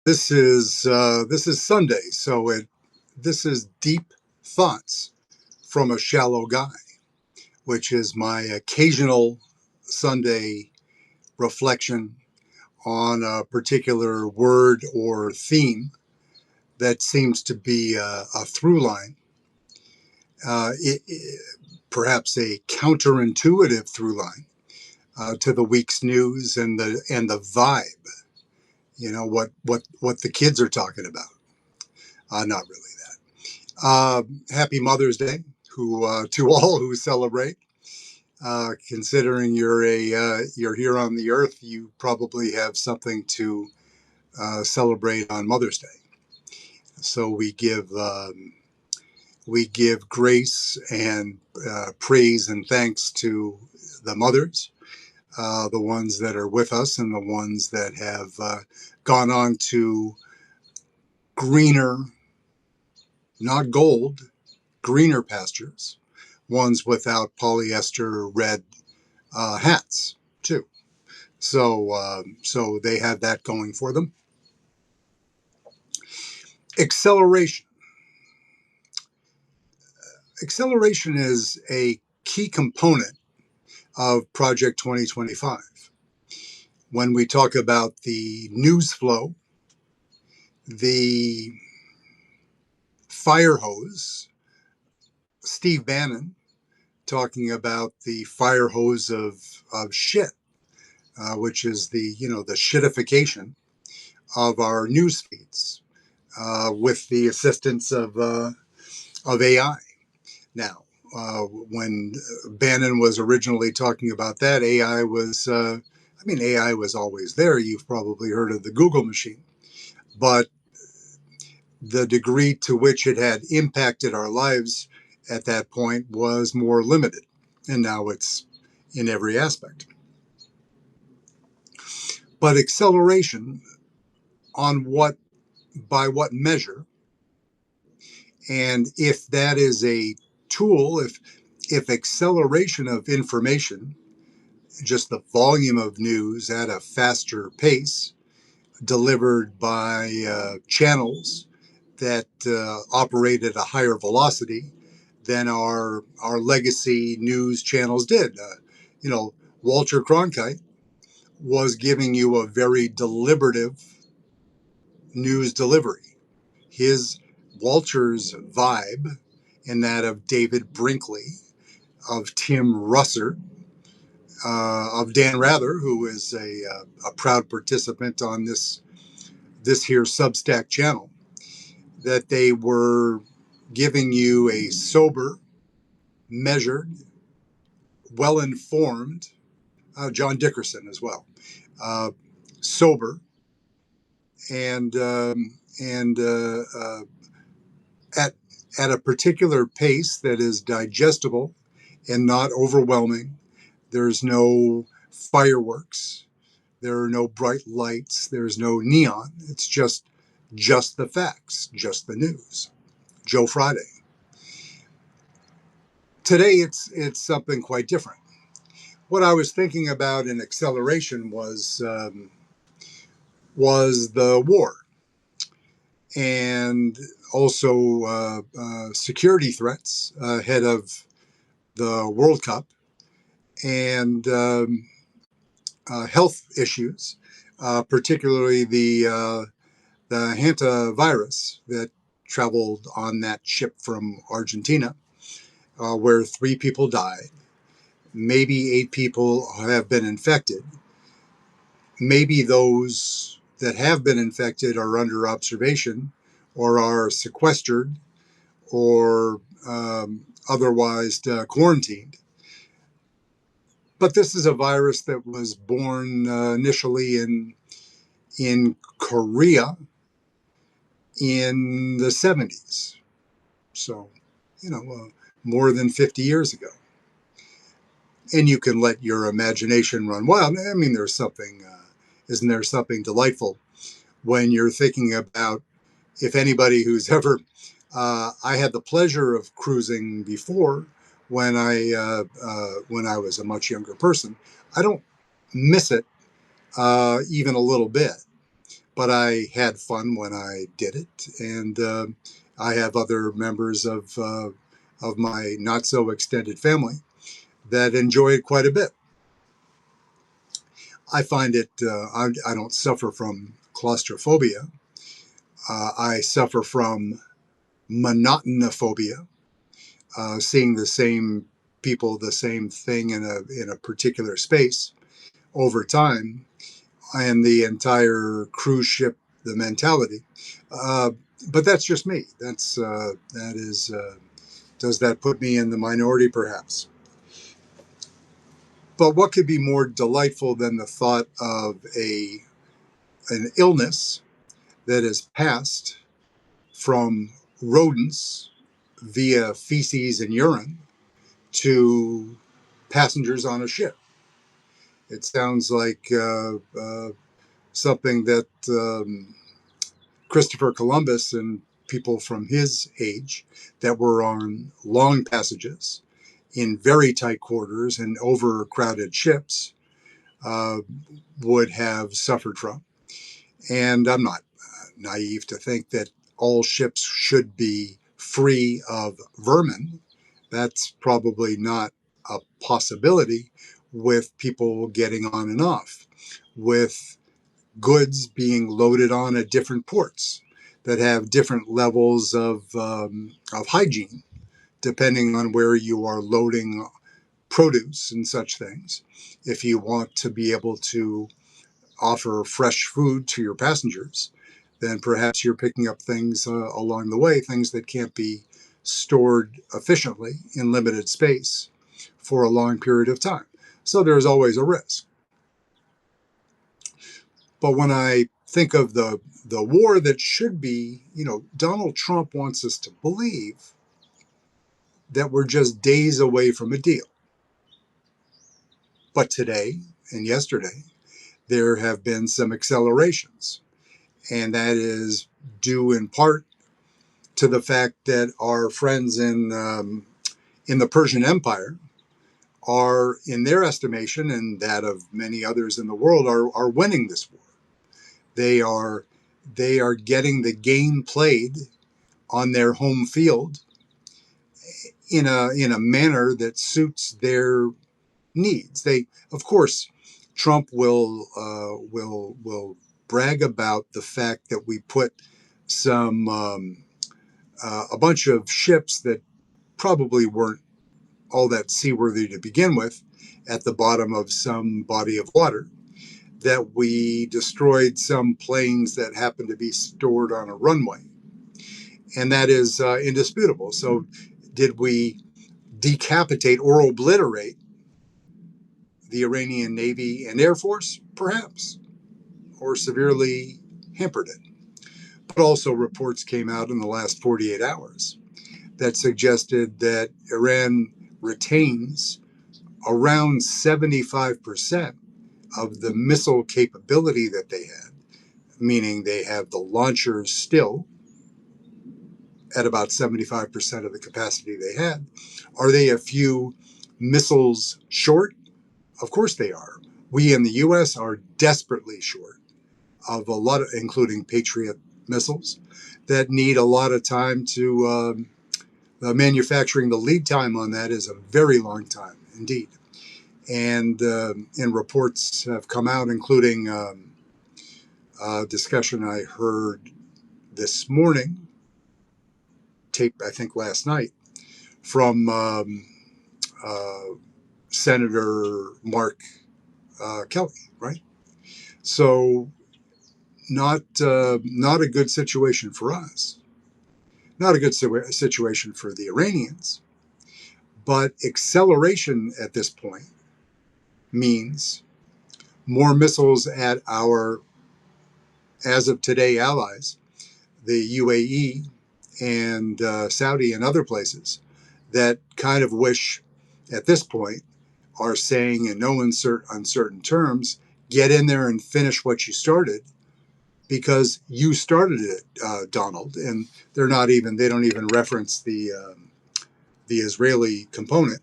This is Sunday, so this is deep thoughts from a shallow guy, which is my occasional Sunday reflection on a particular word or theme that seems to be a through line, perhaps a counterintuitive through line to the week's news and the vibe. You know what the kids are talking about. Not really that. Happy Mother's Day, who to all who celebrate. Considering you're here on the earth, you probably have something to celebrate on Mother's Day. So we give grace and praise and thanks to the mothers, the ones that are with us, and the ones that have gone on to greener, not gold, greener pastures, ones without polyester red hats too. So they have that going for them. Acceleration. Acceleration is a key component of Project 2025. When we talk about the news flow, the fire hose, Steve Bannon talking about the fire hose of shit, which is the shitification of our news feeds with the assistance of AI. Now, when Bannon was originally talking about that, AI was always there. You've probably heard of the Google machine, but the degree to which it had impacted our lives at that point was more limited, and now it's in every aspect. But acceleration, by what measure, and if that is a tool, if acceleration of information, just the volume of news at a faster pace, delivered by channels that operate at a higher velocity than our legacy news channels did. Walter Cronkite was giving you a very deliberative news delivery. His Walter's vibe, and that of David Brinkley, of Tim Russert, of Dan Rather, who is a proud participant on this here Substack channel, that they were giving you a sober, measured, well-informed, John Dickerson as well, sober, and at a particular pace that is digestible and not overwhelming. There's no fireworks. There are no bright lights. There's no neon. It's just the facts, just the news. Joe Friday. Today, it's something quite different. What I was thinking about in acceleration was the war, and also security threats ahead of the World Cup, and health issues, particularly the hantavirus that traveled on that ship from Argentina, where 3 people died. Maybe 8 people have been infected. Maybe those that have been infected are under observation or are sequestered or otherwise quarantined. But this is a virus that was born initially in Korea in the 70s. So, more than 50 years ago. And you can let your imagination run wild. I mean, isn't there something delightful when you're thinking about, if anybody who's ever, I had the pleasure of cruising before when I was a much younger person. I don't miss it even a little bit, but I had fun when I did it, and I have other members of my not so extended family that enjoy it quite a bit. I find it. I don't suffer from claustrophobia. I suffer from monotonophobia, seeing the same people, the same thing in a particular space over time, and the entire cruise ship, the mentality. Uh, but that's just me. That is. Does that put me in the minority, perhaps? But what could be more delightful than the thought of a an illness that is passed from rodents via feces and urine to passengers on a ship? It sounds like something that Christopher Columbus and people from his age that were on long passages in very tight quarters and overcrowded ships uh, would have suffered from. And I'm not naive to think that all ships should be free of vermin. That's probably not a possibility with people getting on and off, with goods being loaded on at different ports that have different levels of hygiene, depending on where you are loading produce and such things. If you want to be able to offer fresh food to your passengers, then perhaps you're picking up things along the way, things that can't be stored efficiently in limited space for a long period of time. So there's always a risk. But when I think of the war that should be, Donald Trump wants us to believe that we're just days away from a deal. But today and yesterday, there have been some accelerations. And that is due in part to the fact that our friends in the Persian Empire are, in their estimation and that of many others in the world, are winning this war. They are they are getting the game played on their home field in a manner that suits their needs. They, of course, Trump will brag about the fact that we put some a bunch of ships that probably weren't all that seaworthy to begin with at the bottom of some body of water, that we destroyed some planes that happened to be stored on a runway. And that is indisputable. So, did we decapitate or obliterate the Iranian Navy and Air Force? Perhaps, or severely hampered it. But also, reports came out in the last 48 hours that suggested that Iran retains around 75% of the missile capability that they had, meaning they have the launchers still at about 75% of the capacity they had. Are they a few missiles short? Of course they are. We in the US are desperately short of a lot of, including Patriot missiles, that need a lot of time to manufacturing. The lead time on that is a very long time indeed. And reports have come out, including a discussion I heard this morning, taped I think last night, from uh, Senator Mark Kelly. Right, so not a good situation for us, not a good situation for the Iranians. But acceleration at this point means more missiles at our, as of today, allies, the UAE and Saudi and other places that kind of wish at this point are saying in no uncertain terms, get in there and finish what you started, because you started it, Donald. And they don't even reference the Israeli component,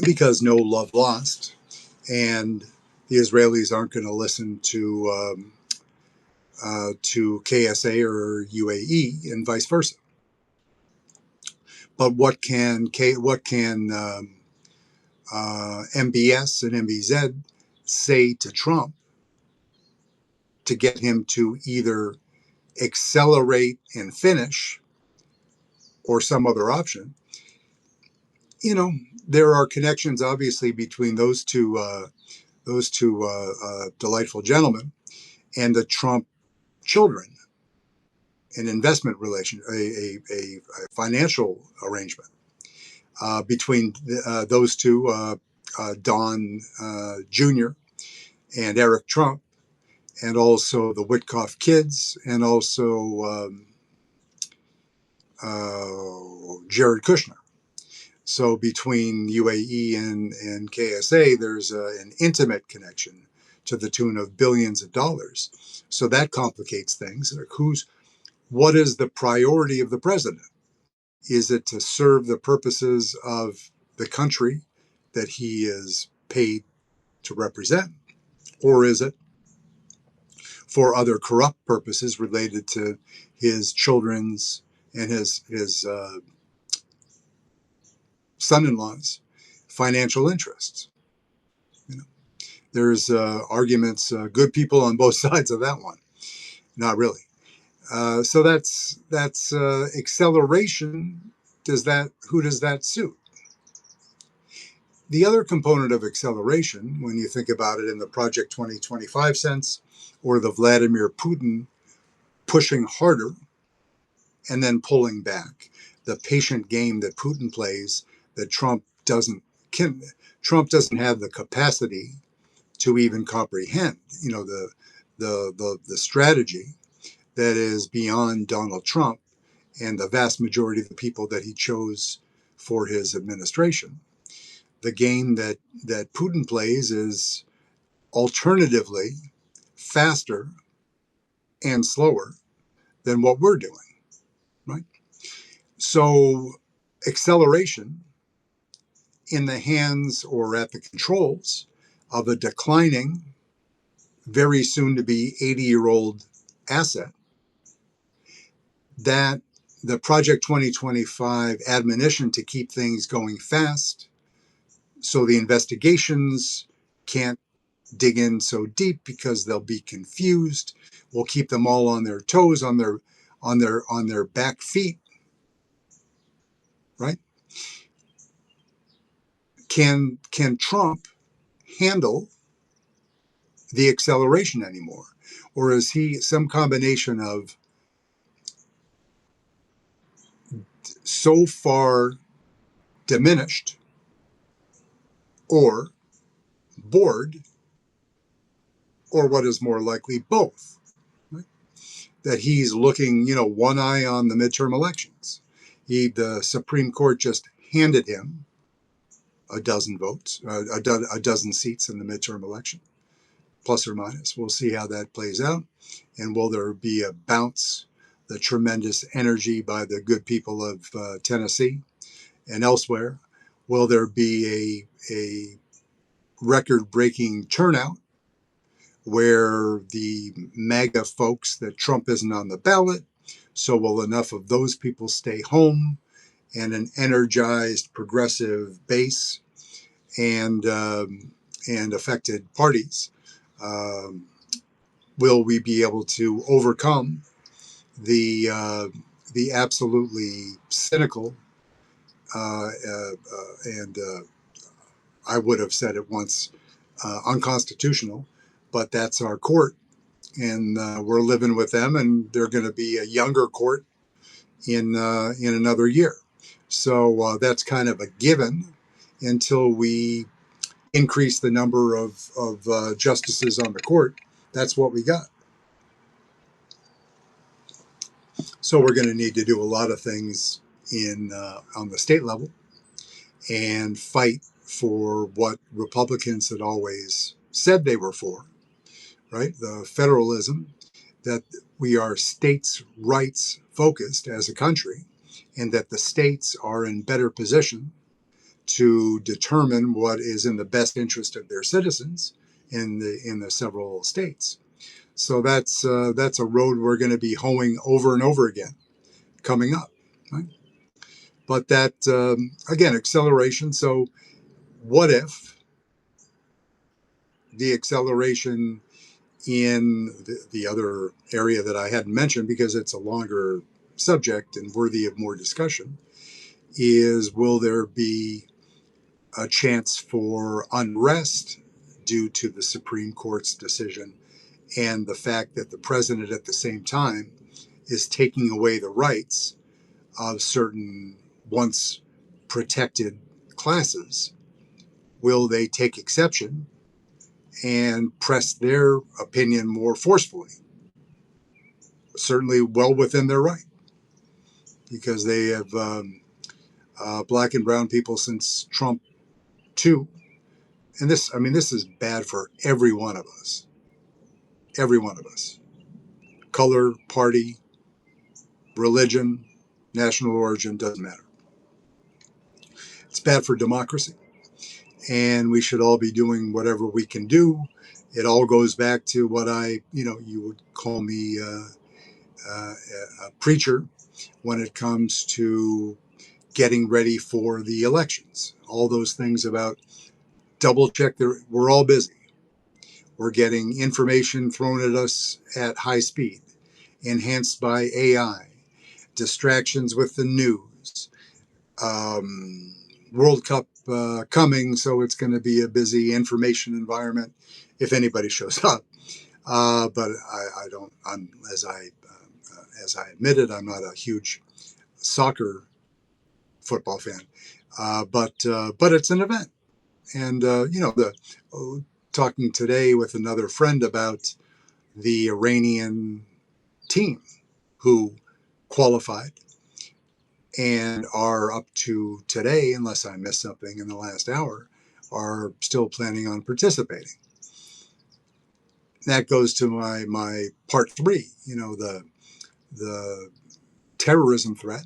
because no love lost. And the Israelis aren't going to listen to KSA or UAE and vice versa. But what can MBS and MBZ say to Trump to get him to either accelerate and finish or some other option? You know, there are connections obviously between those two delightful gentlemen and the Trump children, an investment relation, a financial arrangement between those two, Don Jr. and Eric Trump, and also the Witkoff kids, and also Jared Kushner. So between UAE and KSA, there's an intimate connection to the tune of billions of dollars. So that complicates things. Like what is the priority of the president? Is it to serve the purposes of the country that he is paid to represent? Or is it for other corrupt purposes related to his children's and his son-in-law's financial interests? You know, there's arguments, good people on both sides of that one. Not really. So that's acceleration. Who does that suit? The other component of acceleration, when you think about it in the Project 2025 sense, or the Vladimir Putin pushing harder and then pulling back, the patient game that Putin plays that Trump doesn't have the capacity to even comprehend. You know, the strategy that is beyond Donald Trump and the vast majority of the people that he chose for his administration. The game that Putin plays is alternatively faster and slower than what we're doing, right? So acceleration in the hands or at the controls of a declining, very soon to be 80-year-old asset, that the Project 2025 admonition to keep things going fast so the investigations can't dig in so deep because they'll be confused. We'll keep them all on their toes, on their back feet, right? Can Trump handle the acceleration anymore? Or is he some combination of so far diminished or bored, or what is more likely, both, right? That he's looking, one eye on the midterm elections. The Supreme Court just handed him a dozen votes, a dozen seats in the midterm election, plus or minus. We'll see how that plays out. And will there be a bounce, the tremendous energy by the good people of Tennessee and elsewhere? Will there be a record-breaking turnout where the MAGA folks that Trump isn't on the ballot, so will enough of those people stay home and an energized progressive base and affected parties? Will we be able to overcome the absolutely cynical and I would have said it once unconstitutional, but that's our court, and we're living with them, and they're going to be a younger court in another year. So that's kind of a given until we increase the number of justices on the court. That's what we got. So we're going to need to do a lot of things on the state level and fight for what Republicans had always said they were for, right? The federalism, that we are states' rights focused as a country, and that the states are in better position to determine what is in the best interest of their citizens in the several states. So that's a road we're going to be hoeing over and over again coming up. Right? But that again, acceleration. So what if the acceleration in the other area that I hadn't mentioned because it's a longer subject and worthy of more discussion is, will there be a chance for unrest due to the Supreme Court's decision and the fact that the president at the same time is taking away the rights of certain once protected classes? Will they take exception and press their opinion more forcefully? Certainly well within their right, because they have black and brown people since Trump too. And this, I mean, this is bad for every one of us. Every one of us. Color, party, religion, national origin, doesn't matter. It's bad for democracy. And we should all be doing whatever we can do. It all goes back to what you would call me a preacher when it comes to getting ready for the elections. All those things about double check. We're all busy. We're getting information thrown at us at high speed, enhanced by AI, distractions with the news, World Cup coming, so it's going to be a busy information environment if anybody shows up. But I don't. As I admitted, I'm not a huge soccer football fan, but it's an event, and talking today with another friend about the Iranian team who qualified and are up to today, unless I missed something in the last hour, are still planning on participating. That goes to my part three, the terrorism threat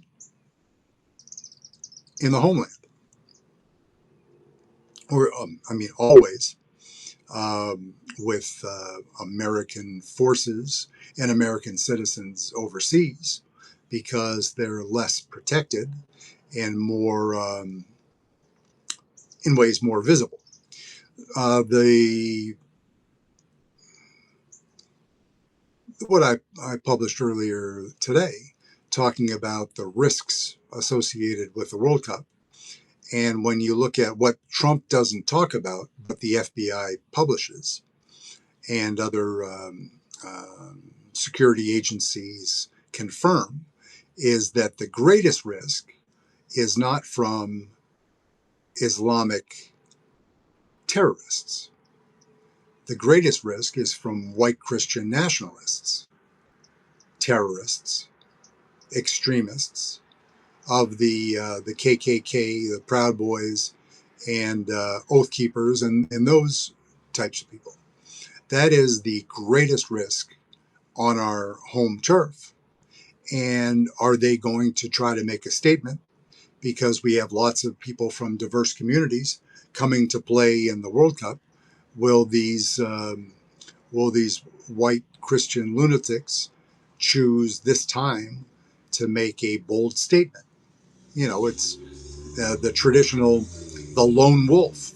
in the homeland, or always with American forces and American citizens overseas, because they're less protected and more, in ways, more visible. The what I published earlier today, talking about the risks associated with the World Cup. And when you look at what Trump doesn't talk about, but the FBI publishes and other security agencies confirm, is that the greatest risk is not from Islamic terrorists. The greatest risk is from white Christian nationalists, terrorists, extremists of the KKK, the Proud Boys, and Oath Keepers, and those types of people. That is the greatest risk on our home turf. And are they going to try to make a statement? Because we have lots of people from diverse communities coming to play in the World Cup. Will these white Christian lunatics choose this time to make a bold statement? It's the traditional, the lone wolf.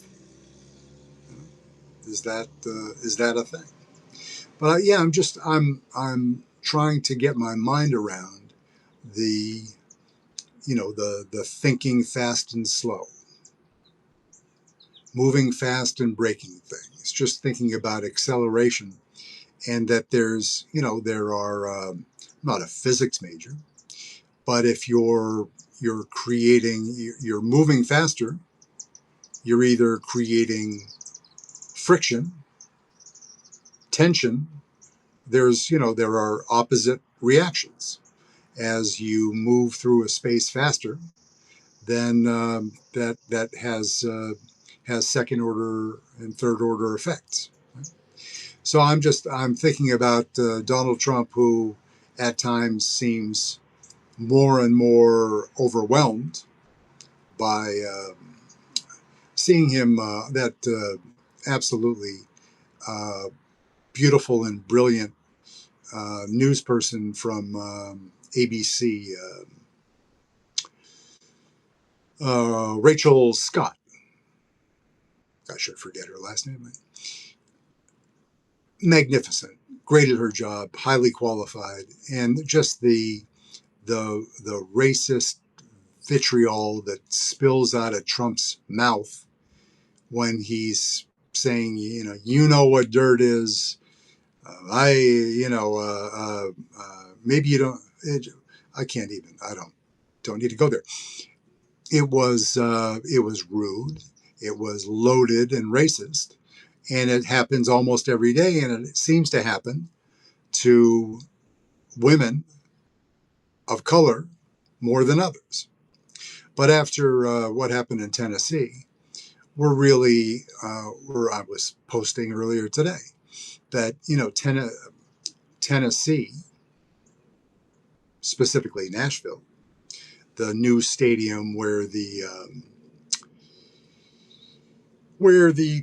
Is that a thing? But yeah, I'm trying to get my mind around the the thinking fast and slow, moving fast and breaking things, just thinking about acceleration, and that there are I'm not a physics major, but if you're moving faster, you're either creating friction, tension. There are opposite reactions. As you move through a space faster, then that has second order and third order effects. So I'm thinking about Donald Trump, who at times seems more and more overwhelmed by seeing him that absolutely uh, beautiful and brilliant news person from ABC, Rachel Scott. I should forget her last name. Magnificent, great at her job, highly qualified, and just the racist vitriol that spills out of Trump's mouth when he's saying, you know what dirt is. Maybe you don't. I can't even. I don't need to go there. It was rude. It was loaded and racist, and it happens almost every day. And it seems to happen to women of color more than others. But after what happened in Tennessee, we're really, I was posting earlier today that, Tennessee, specifically Nashville, the new stadium where the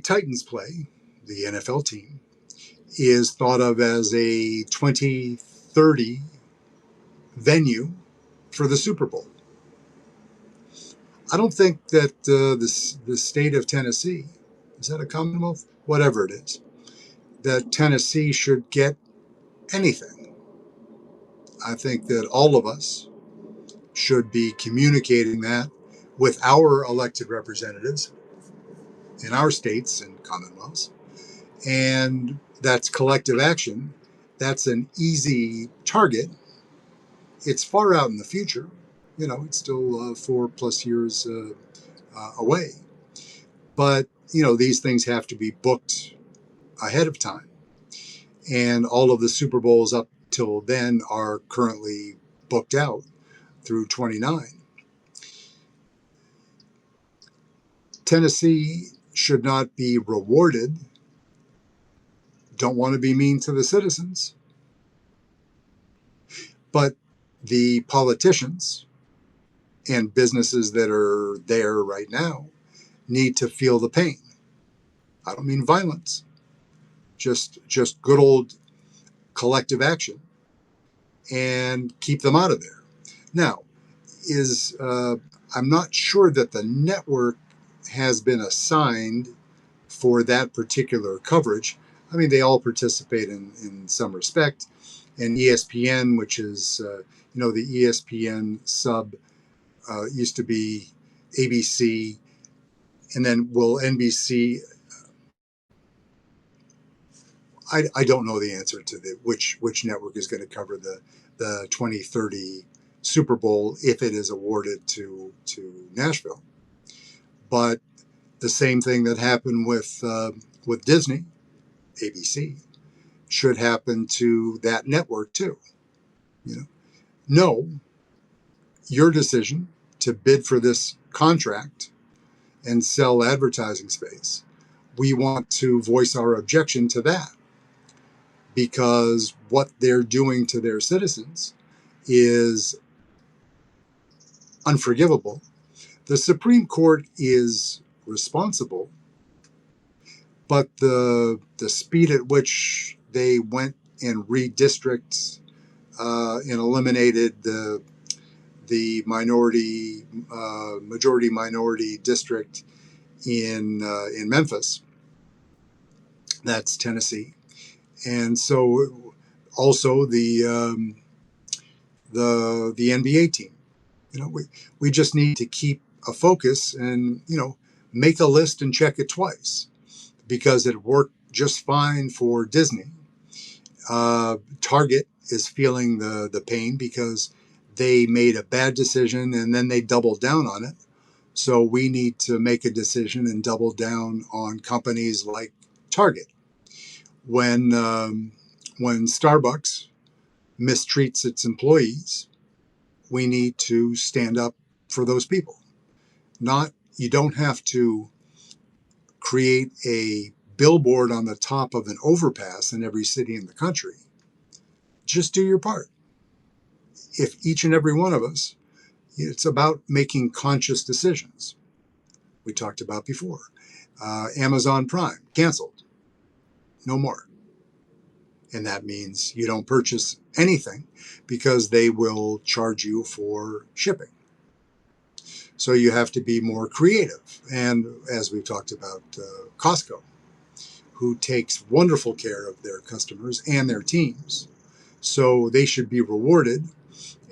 Titans play, the NFL team, is thought of as a 2030 venue for the Super Bowl. I don't think that the state of Tennessee, is that a Commonwealth? Whatever it is, that Tennessee should get anything. I think that all of us should be communicating that with our elected representatives in our states and commonwealths. And that's collective action. That's an easy target. It's far out in the future. It's still 4+ years away. But, these things have to be booked ahead of time. And all of the Super Bowls up till then are currently booked out through 29. Tennessee should not be rewarded. Don't want to be mean to the citizens. But the politicians and businesses that are there right now need to feel the pain. I don't mean violence, just good old collective action, and keep them out of there. Now, I'm not sure that the network has been assigned for that particular coverage. I mean, they all participate in some respect. And ESPN, which is, the ESPN sub used to be ABC, and then will NBC. I don't know the answer to which network is going to cover the 2030 Super Bowl if it is awarded to Nashville. But the same thing that happened with Disney, ABC, should happen to that network too. No, your decision to bid for this contract and sell advertising space, we want to voice our objection to that, because what they're doing to their citizens is unforgivable. The Supreme Court is responsible, but the speed at which they went and redistricted and eliminated the majority minority district in Memphis, that's Tennessee, and so also the NBA team. We just need to keep a focus and make a list and check it twice, because it worked just fine for Disney. Target is feeling the pain because they made a bad decision and then they doubled down on it. So we need to make a decision and double down on companies like Target. When Starbucks mistreats its employees, we need to stand up for those people. You don't have to create a billboard on the top of an overpass in every city in the country. Just do your part. If each and every one of us, it's about making conscious decisions. We talked about before. Amazon Prime, canceled. no more. And that means you don't purchase anything because they will charge you for shipping. So you have to be more creative. And as we've talked about, Costco, who takes wonderful care of their customers and their teams. So they should be rewarded.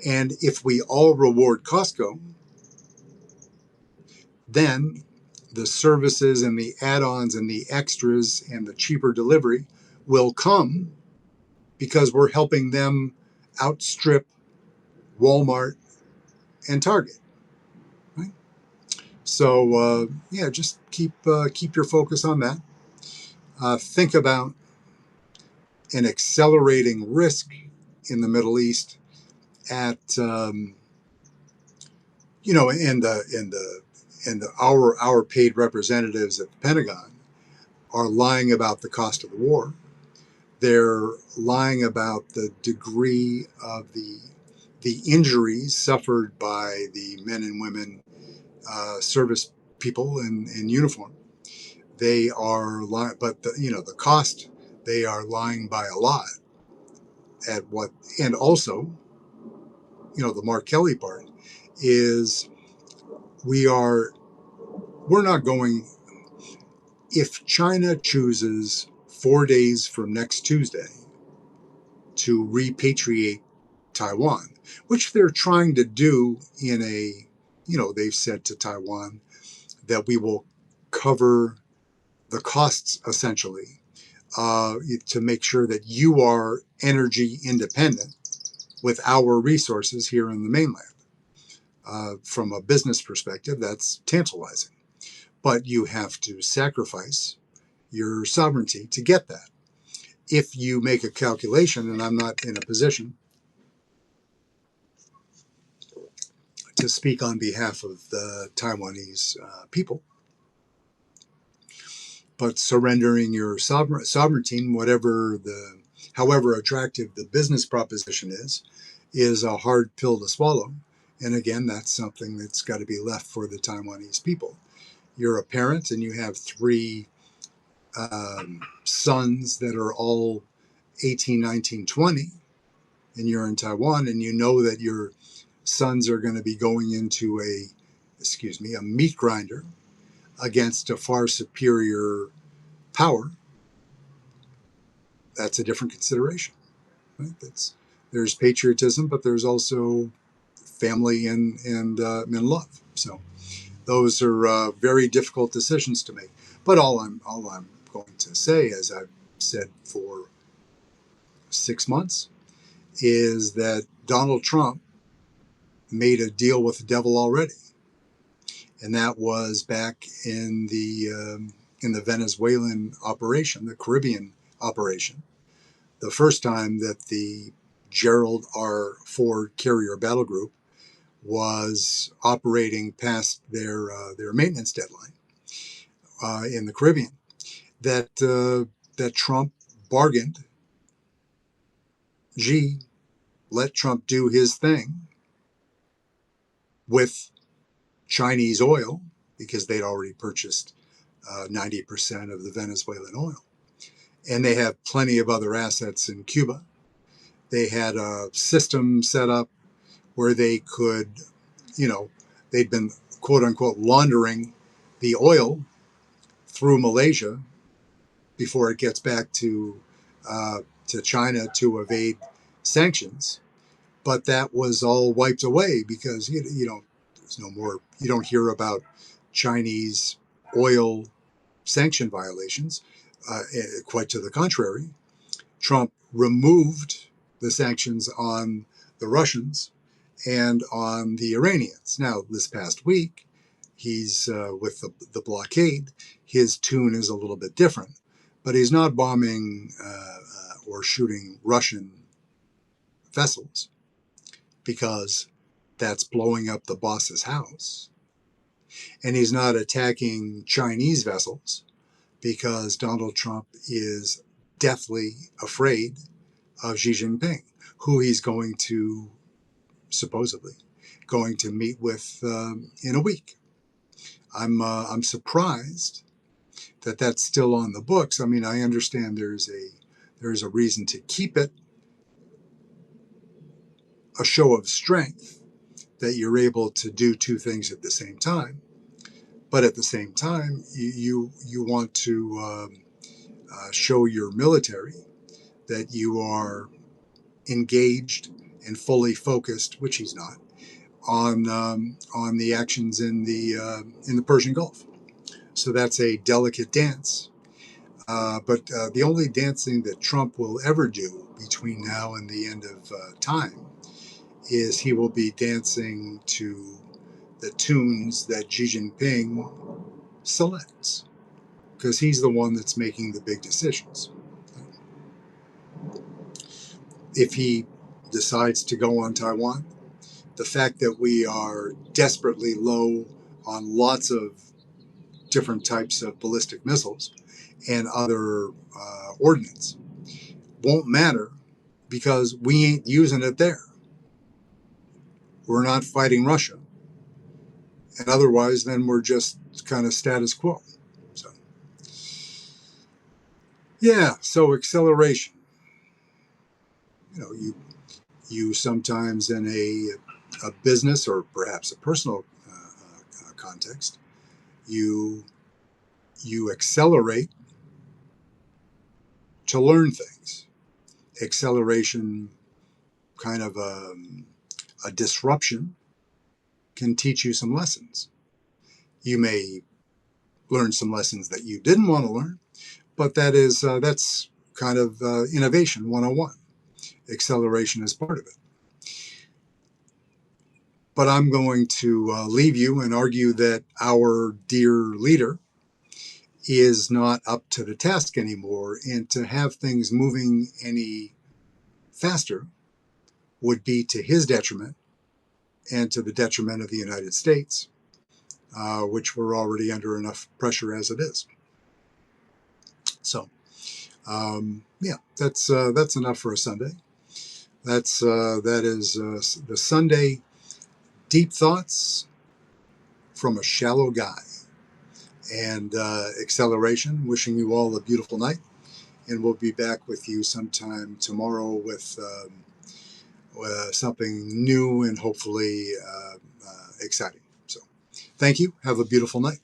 And if we all reward Costco, then the services and the add-ons and the extras and the cheaper delivery will come because we're helping them outstrip Walmart and Target. Right? So yeah, just keep your focus on that. Think about an accelerating risk in the Middle East at and our paid representatives at the Pentagon are lying about the cost of the war. They're lying about the degree of the injuries suffered by the men and women service people in uniform. They are lying, but the cost, they are lying by a lot at what. And also, the Mark Kelly part is we are we're not going. If China chooses 4 days from next Tuesday to repatriate Taiwan, which they're trying to do they've said to Taiwan that we will cover the costs essentially to make sure that you are energy independent with our resources here in the mainland. From a business perspective, that's tantalizing. But you have to sacrifice your sovereignty to get that. If you make a calculation, and I'm not in a position to speak on behalf of the Taiwanese people, but surrendering your sovereignty, however attractive the business proposition is a hard pill to swallow. And again, that's something that's got to be left for the Taiwanese people. You're a parent and you have three sons that are all 18, 19, 20, and you're in Taiwan and you know that your sons are going to be going into a meat grinder against a far superior power. That's a different consideration. Right? There's patriotism, but there's also family and love. So those are very difficult decisions to make. But all I'm going to say, as I've said for 6 months, is that Donald Trump made a deal with the devil already, and that was back in the Venezuelan operation, the Caribbean operation, the first time that the Gerald R. Ford carrier battle group was operating past their maintenance deadline in the Caribbean. That Trump bargained. Xi let Trump do his thing with Chinese oil because they'd already purchased 90% of the Venezuelan oil. And they have plenty of other assets in Cuba. They had a system set up where they could, they'd been quote unquote laundering the oil through Malaysia before it gets back to China to evade sanctions. But that was all wiped away because there's no more. You don't hear about Chinese oil sanction violations. Quite to the contrary, Trump removed the sanctions on the Russians and on the Iranians. Now, this past week, he's with the blockade. His tune is a little bit different, but he's not bombing or shooting Russian vessels because that's blowing up the boss's house. And he's not attacking Chinese vessels because Donald Trump is deathly afraid of Xi Jinping, who he's supposedly going to meet with in a week. I'm surprised that's still on the books. I mean, I understand there's a reason to keep it a show of strength that you're able to do two things at the same time. But at the same time, you want to show your military that you are engaged and fully focused, which he's not, on the actions in the Persian Gulf. So that's a delicate dance. But the only dancing that Trump will ever do between now and the end of time is he will be dancing to the tunes that Xi Jinping selects, because he's the one that's making the big decisions. If he decides to go on Taiwan, the fact that we are desperately low on lots of different types of ballistic missiles and other ordnance won't matter, because we ain't using it there. We're not fighting Russia. And otherwise, then we're just kind of status quo. So, yeah, so acceleration. You sometimes in a business or perhaps a personal context, you you accelerate to learn things. Acceleration, kind of a disruption, can teach you some lessons. You may learn some lessons that you didn't want to learn, but that's kind of innovation 101. Acceleration is part of it. But I'm going to leave you and argue that our dear leader is not up to the task anymore, and to have things moving any faster would be to his detriment and to the detriment of the United States, which we're already under enough pressure as it is. So, yeah, that's enough for a Sunday. That is the Sunday deep thoughts from a shallow guy. And acceleration. Wishing you all a beautiful night, and we'll be back with you sometime tomorrow with something new and hopefully exciting. So, thank you. Have a beautiful night.